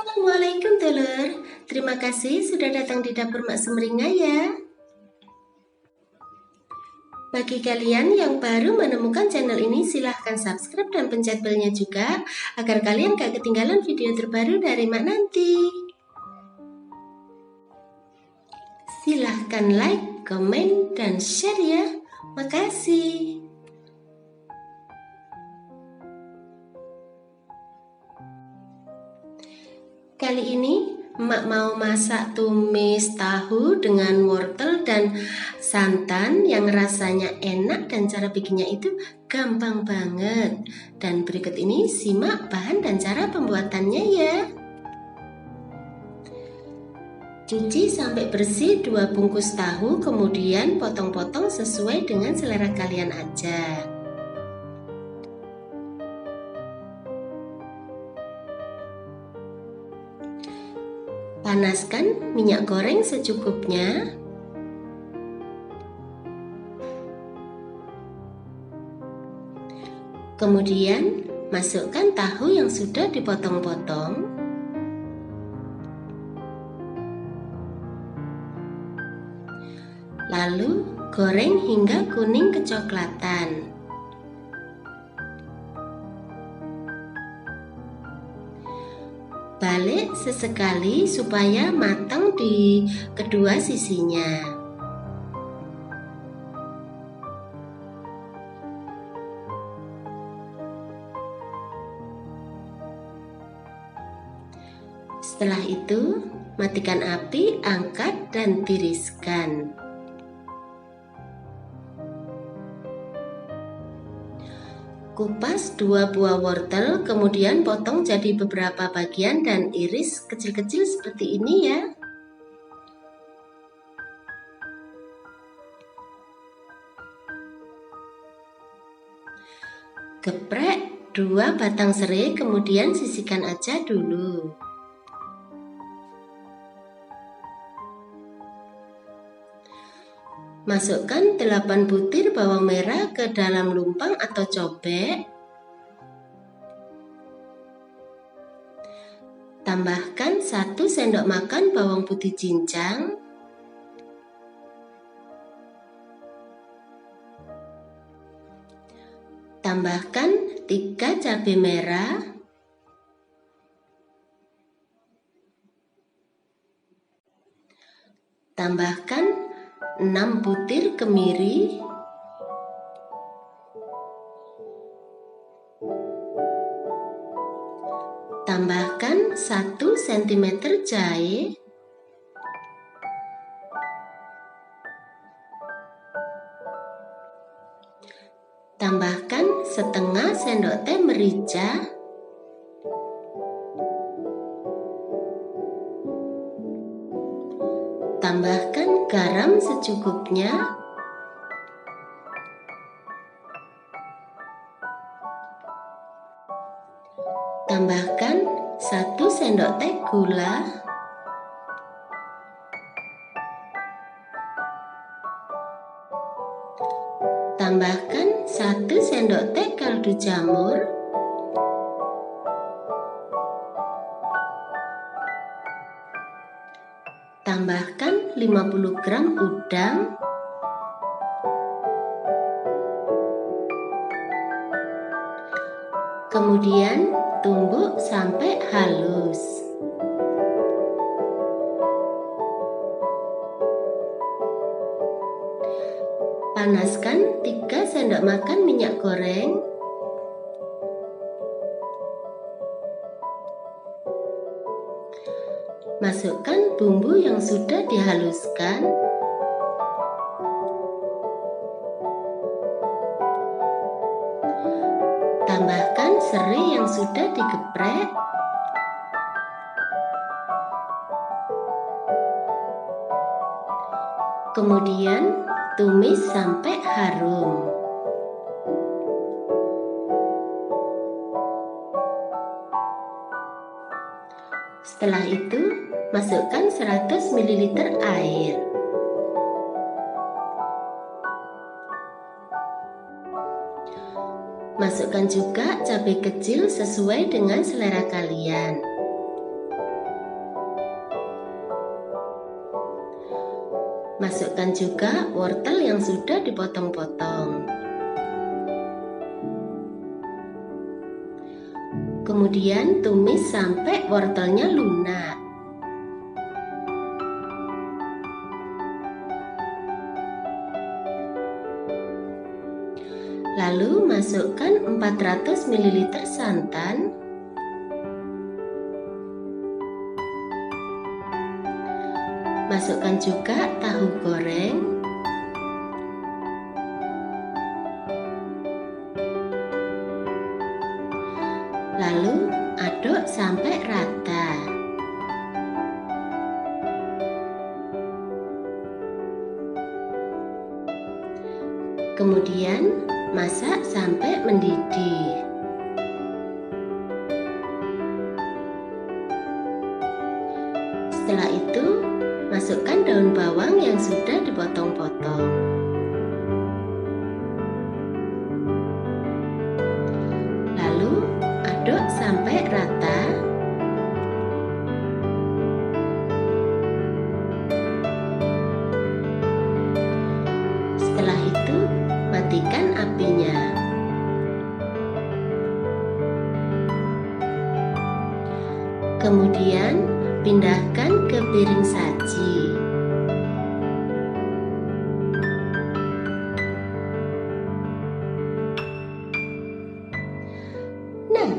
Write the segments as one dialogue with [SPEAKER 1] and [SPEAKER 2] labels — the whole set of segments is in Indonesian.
[SPEAKER 1] Assalamualaikum Telur, terima kasih sudah datang di dapur Mak Sumringah ya. Bagi kalian yang baru menemukan channel ini, silahkan subscribe dan pencet belnya juga agar kalian gak ketinggalan video terbaru dari Mak nanti. Silahkan like, komen, dan share ya. Makasih. Kali ini Mak mau masak tumis tahu dengan wortel dan santan yang rasanya enak dan cara bikinnya itu gampang banget. Dan berikut ini simak bahan dan cara pembuatannya ya. Cuci sampai bersih 2 bungkus tahu, kemudian potong-potong sesuai dengan selera kalian aja. Panaskan minyak goreng secukupnya. Kemudian masukkan tahu yang sudah dipotong-potong. Lalu goreng hingga kuning kecoklatan. Balik sesekali supaya matang di kedua sisinya. Setelah itu, matikan api, angkat dan tiriskan. Kupas 2 buah wortel, kemudian potong jadi beberapa bagian dan iris kecil-kecil seperti ini ya. Geprek 2 batang serai, kemudian sisihkan aja dulu. Masukkan 8 butir bawang merah ke dalam lumpang atau cobek. Tambahkan 1 sendok makan bawang putih cincang. Tambahkan 3 cabai merah. Tambahkan 6 butir kemiri. Tambahkan 1 cm jahe. Tambahkan setengah sendok teh merica. Tambahkan garam secukupnya. Tambahkan 1 sendok teh gula. Tambahkan 1 sendok teh kaldu jamur. Tambahkan 50 gram udang. Kemudian tumbuk sampai halus. Panaskan 3 sendok makan minyak goreng. Masukkan bumbu yang sudah dihaluskan. Tambahkan serai yang sudah digeprek. Kemudian tumis sampai harum. Setelah itu, masukkan 100 ml air. Masukkan juga cabai kecil sesuai dengan selera kalian. Masukkan juga wortel yang sudah dipotong-potong. Kemudian tumis sampai wortelnya lunak. Lalu masukkan 400 ml santan, masukkan juga tahu goreng, lalu aduk sampai rata. Kemudian masak sampai mendidih. Setelah itu, masukkan daun bawang yang sudah dipotong-potong. Lalu, aduk sampai rata. Setelah itu, matikan apinya. Kemudian, pindahkan ke piring saji. Nah,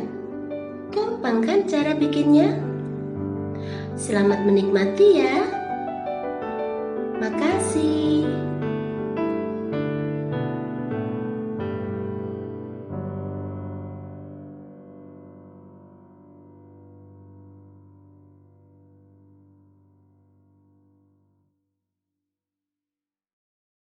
[SPEAKER 1] gampang kan cara bikinnya? Selamat menikmati ya.